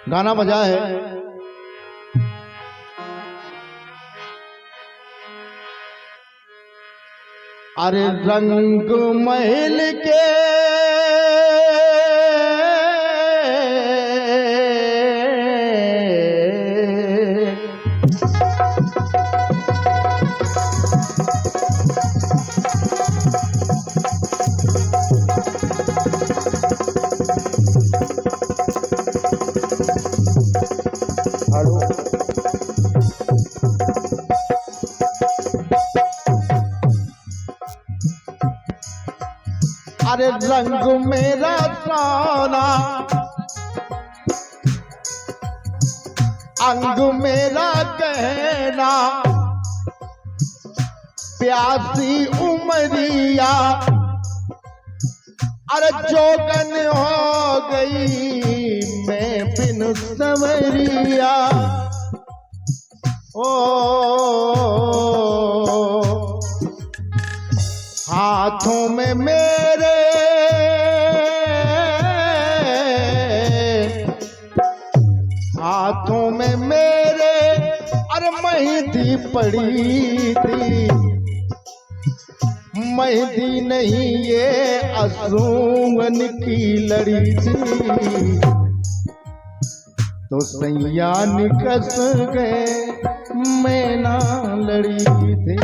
गाना बजा है। अरे रंग महल के अरे रंग मेरा सोना अंग मेरा गहना प्यासी उमरिया अरे जोगन हो गई मैं बिन संवरिया ओ हाथों में मेरे हाथों में मेरे अरे मेहंदी पड़ी थी मेहंदी नहीं ये असूंगन की लड़ी थी तो सैया निकस गए मैं ना लड़ी थी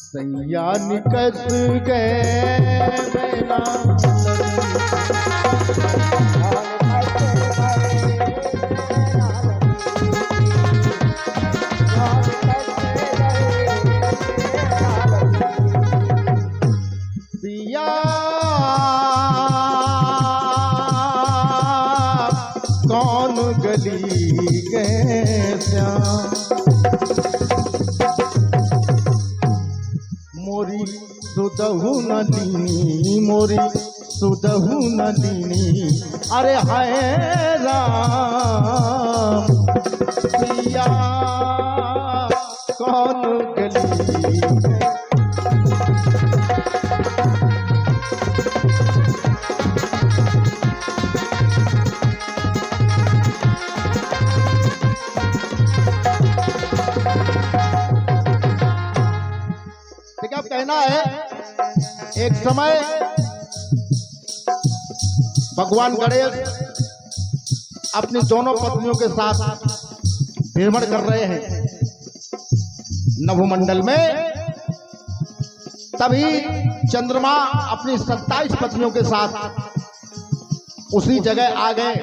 सैया निकस गए मैं ना पिया कौन गली गए श्याम मोरी सुदहु नदीनी मोरी सुदहु नदीनी अरे हाय राम पिया कौन गली क्या कहना है। एक समय भगवान गणेश अपनी दोनों पत्नियों के साथ भ्रमण कर रहे हैं नभोमंडल में। तभी चंद्रमा अपनी 27 पत्नियों के साथ उसी जगह आ गए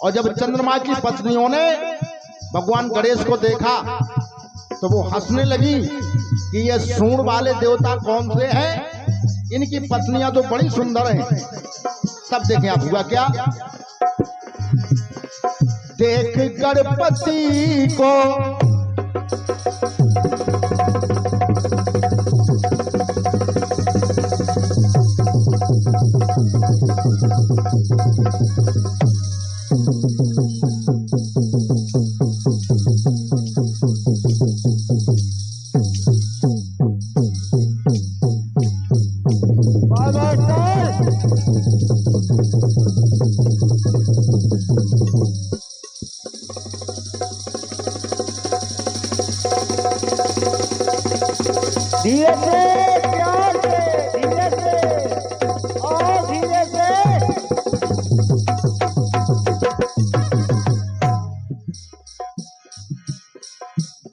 और जब चंद्रमा की पत्नियों ने भगवान गणेश को देखा तो वो हंसने लगी कि ये सूंड वाले देवता कौन से हैं, इनकी पत्नियां तो बड़ी सुंदर हैं। तब देखें आप हुआ क्या। देख गणपति को धीरे से प्यार से धीरे से और धीरे से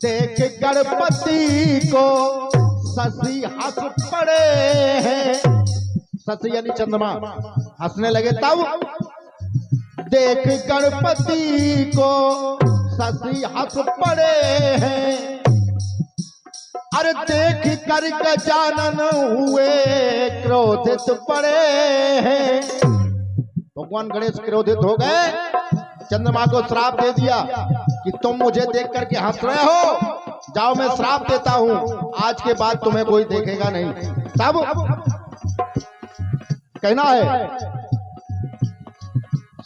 देख गणपति को शशि हंस पड़े हैं। शशि यानी चंद्रमा हंसने लगे। तब देख गणपति को शशि हंस पड़े हैं। अरे देख कर गजानन हुए क्रोधित पड़े हैं। भगवान गणेश क्रोधित हो गए, चंद्रमा को श्राप दे दिया कि तुम मुझे देख करके हंस रहे हो, जाओ मैं श्राप देता हूं, आज के बाद तुम्हें कोई देखेगा नहीं। तब कहना है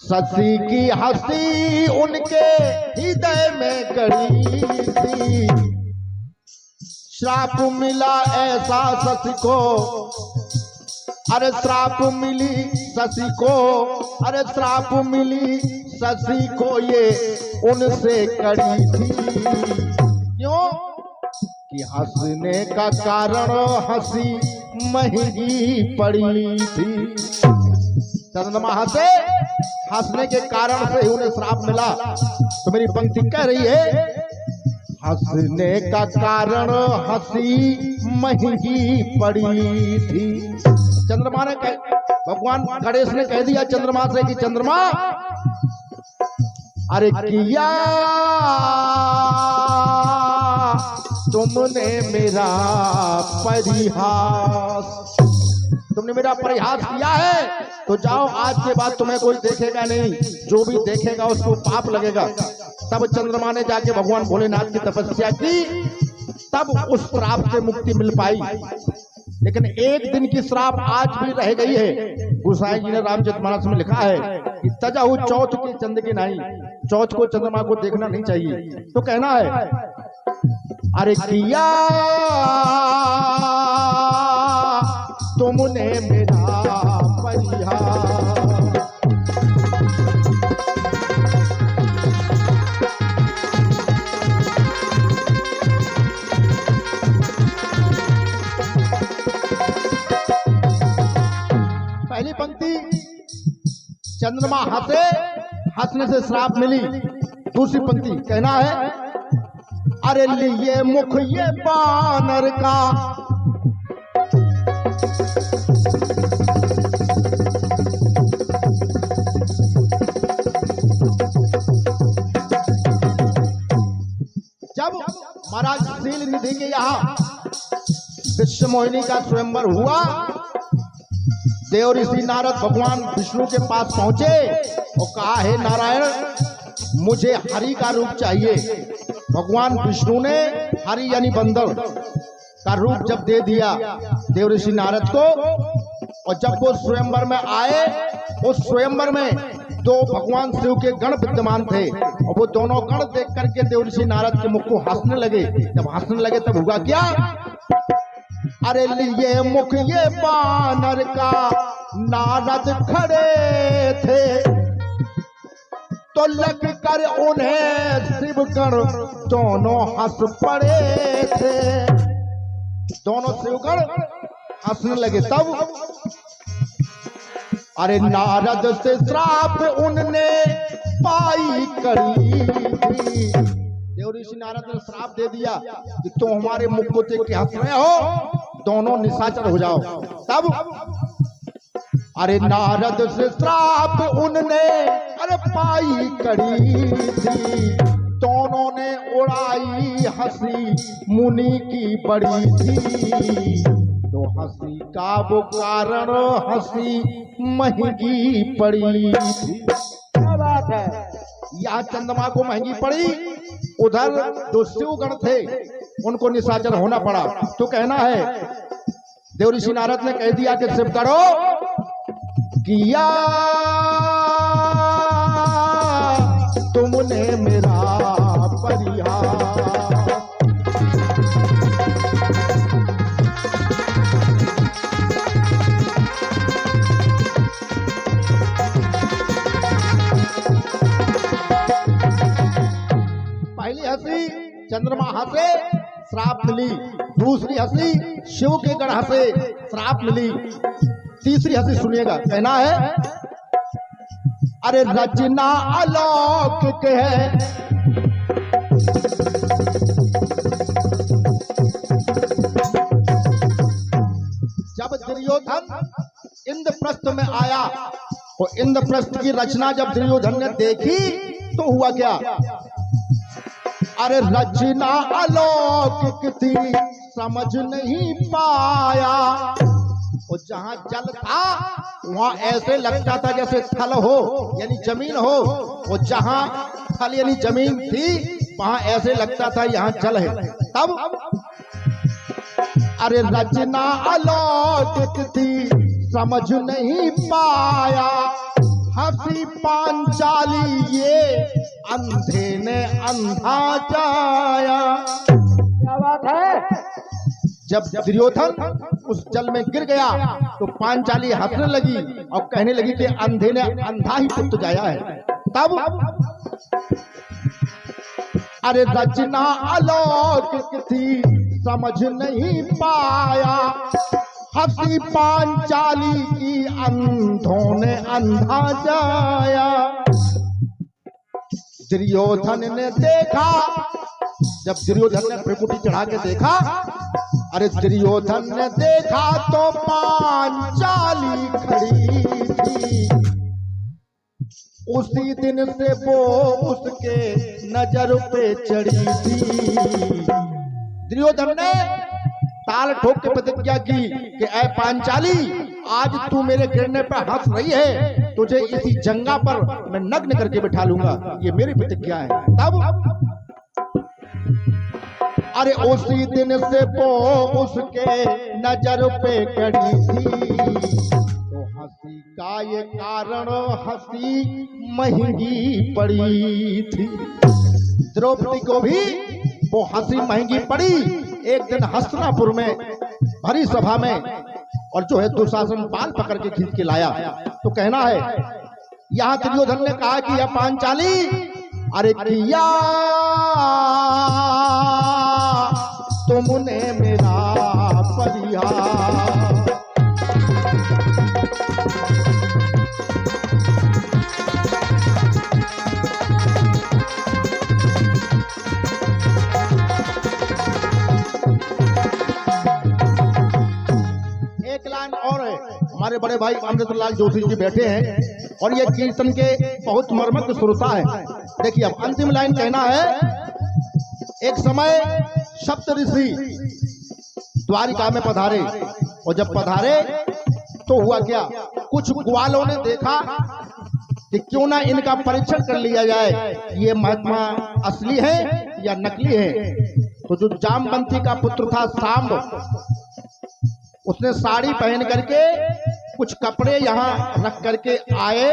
शशि की हंसी उनके हृदय में गड़ी थी। श्राप मिला ऐसा शशि को अरे श्राप मिली शशि को, अरे श्राप मिली शशि को ये उनसे कड़ी थी। क्यों कि हंसने का कारण हंसी महंगी पड़ी थी। चंद्रमा हंसे, हंसने के कारण से उन्हें श्राप मिला। तो मेरी पंक्ति कह रही है हंसने का कारण हंसी महंगी पड़ी थी। चंद्रमा ने भगवान गणेश ने कह दिया चंद्रमा से कि चंद्रमा अरे किया तुमने मेरा परिहास, तुमने मेरा परिहास किया है तो जाओ, आज के बाद तुम्हें कोई देखेगा नहीं, जो भी देखेगा उसको पाप लगेगा। तब चंद्रमा ने जाके भगवान भोलेनाथ की तपस्या की, तब उस श्राप से मुक्ति मिल पाई। लेकिन एक दिन की श्राप आज भी रह गई है। गोसाई जी ने रामचरितमानस में लिखा है कि तजाहु चौथ के चंद की नहीं, चौथ को चंद्रमा को देखना नहीं चाहिए। तो कहना है अरे किया तुमने मेरा परिहास, पहली पंक्ति चंद्रमा हंसे, हंसने से श्राप मिली। दूसरी पंक्ति कहना है अरे लिए मुख ये बानर का, जब महाराज शील निधि के यहाँ विश्व मोहिनी का स्वयंवर हुआ, देव ऋषि नारद भगवान विष्णु के पास पहुंचे और कहा हे नारायण मुझे हरि का रूप चाहिए। भगवान विष्णु ने हरि यानी बंदर का रूप जब दे दिया देव ऋषि नारद को, और जब वो स्वयंवर में आए, उस स्वयंवर में दो भगवान शिव के गण विद्यमान थे और वो दोनों गण देख करके देव ऋषि नारद के मुख को हंसने लगे। जब हंसने लगे तब हुआ क्या, अरे लिए मुख ये बानर का नारद खड़े थे, तो लग कर उन्हें शिवगण दोनों हंस पड़े थे। दोनों शिवगण हंसने लगे। तब अरे नारद से श्राप उनने पाई कड़ी थी। देव ऋषि नारद ने श्राप दे दिया कि तुम हमारे मुख को देख के हंस रहे हो, दोनों निशाचर हो जाओ। तब अरे नारद से श्राप उनने अरे पाई कड़ी थी, दोनों ने उड़ाई हंसी मुनि की बड़ी थी। तो हंसी का वो कारण हंसी महंगी पड़ी थी। क्या बात है। यहाँ चंद्रमा को महंगी पड़ी, उधर जो शिवगण थे उनको निशाचर होना पड़ा। तो कहना है देव ऋषि नारद ने कह दिया कि शिव करो किया तुमने मेरा परिहास, पहली हंसी चंद्रमा हंसे श्राप मिली, दूसरी हंसी शिव के गण हंसे श्राप मिली, तीसरी हंसी सुनिएगा। कहना है अरे रचना अलौकिक है, जब दुर्योधन इंद्रप्रस्थ में आया तो इंद्रप्रस्थ की रचना जब दुर्योधन ने देखी तो हुआ क्या, अरे रचना अलौकिक थी समझ नहीं पाया। और जहां जल था वहां ऐसे लगता था जैसे थल हो यानी जमीन हो, और जहां थल यानी जमीन थी वहां ऐसे लगता था यहाँ जल है। तब अरे रचना अलौकिक थी समझ नहीं पाया, हंसी पांचाली ये अंधे ने अंधा जाया। क्या बात है। जब दुर्योधन उस जल में गिर गया तो पांचाली हंसने लगी और कहने लगी कि अंधे ने अंधा ही पुत्र जाया है। तब अरे रचना अलौकिक थी समझ नहीं पाया, हंसी पांचाली की अंधों ने अंधा जाया। दुर्योधन ने देखा, जब दुर्योधन ने त्रिपुटी चढ़ा के देखा, अरे दुर्योधन ने देखा तो पांचाली खड़ी थी। उसी दिन से वो उसके नजर पे चढ़ी थी। दुर्योधन ने ताल ठोक के प्रतिज्ञा की कि ऐ पांचाली, आज तू मेरे गिरने पर हंस रही है, तुझे इसी जंगा पर मैं नग्न करके बिठा लूंगा, ये मेरी प्रतिज्ञा है। तब अरे उसी दिन से वो उसके नजर पे कड़ी थी। तो हंसी का ये कारण हंसी महंगी पड़ी थी। द्रौपदी को भी वो हंसी महंगी पड़ी। एक दिन हस्तिनापुर में भरी सभा में, और जो है दुशासन बाल पकड़ के खींच के लाया, तो कहना है यहां दुर्योधन ने कहा कि यह पांचाली, अरे किया तुमने मेरा परिहार। एक लाइन और है, हमारे बड़े भाई अमृतलाल जोशी जी बैठे हैं और ये कीर्तन के बहुत मर्मज्ञ श्रोता है। देखिए अब अंतिम लाइन कहना है, एक समय सप्त ऋषि द्वारिका में पधारे, और जब पधारे तो हुआ क्या, कुछ ग्वालों ने देखा कि क्यों ना इनका परीक्षण कर लिया जाए, ये महात्मा असली है या नकली है। तो जो जामवंती का पुत्र था सांब, उसने साड़ी पहन करके कुछ कपड़े यहाँ रख करके आए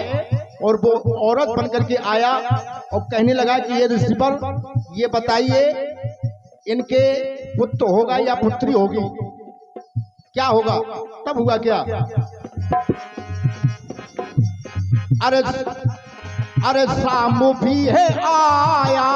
और वो औरत बन करके आया और कहने लगा कि ये ऋषिवर, ये बताइए इनके पुत्र होगा या पुत्री होगी, क्या होगा। तब हुआ क्या, अरे शाम भी है आया,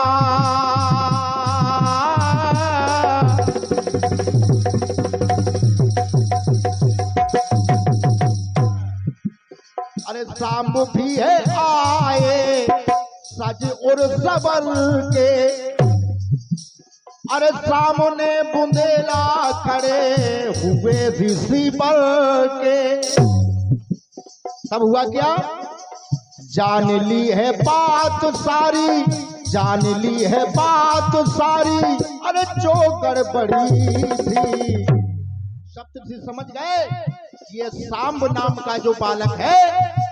अरे शाम भी है आए सज और सबर के, अरे सामने बुंदेला खड़े हुए ऋषिवर के। तब हुआ क्या, जान ली है बात सारी, जान ली है बात सारी, अरे जो गड़बड़ी थी। सप्तऋषि समझ गए ये सांब नाम का जो बालक है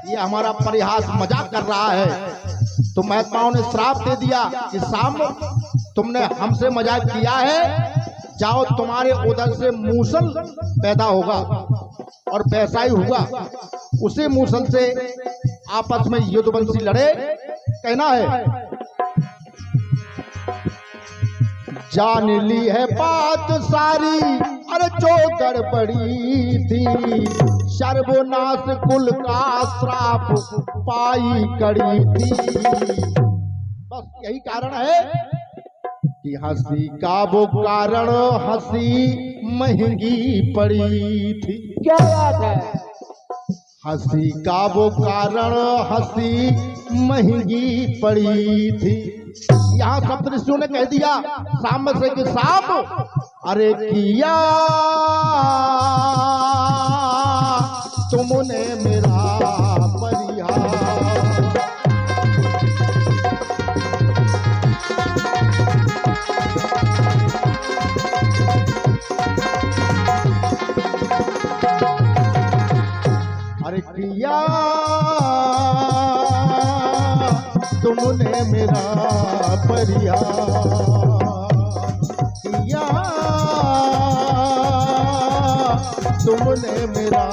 ये हमारा परिहास मजाक कर रहा है। तो महात्माओं ने श्राप दे दिया कि सांब, तुमने हमसे मजाक किया है, जाओ तुम्हारे उधर से मूसल पैदा होगा और वैसा ही हुआ। उसी मूसल से आपस में युद्धवंशी लड़े। कहना है, जान ली है बात सारी, अरे जो गड़बड़ी थी, सर्वनाश कुल का श्राप पाई कड़ी थी। बस यही कारण है कि हंसी का वो कारण हंसी महंगी पड़ी थी। क्या बात है, हंसी का वो कारण हंसी महंगी पड़ी थी। यहाँ सप्तऋषियों ने कह दिया सांब से कि सांब, अरे किया तुमने मेरा परिहार। अरे किया तुमने मेरा परिहार, किया तुमने मेरा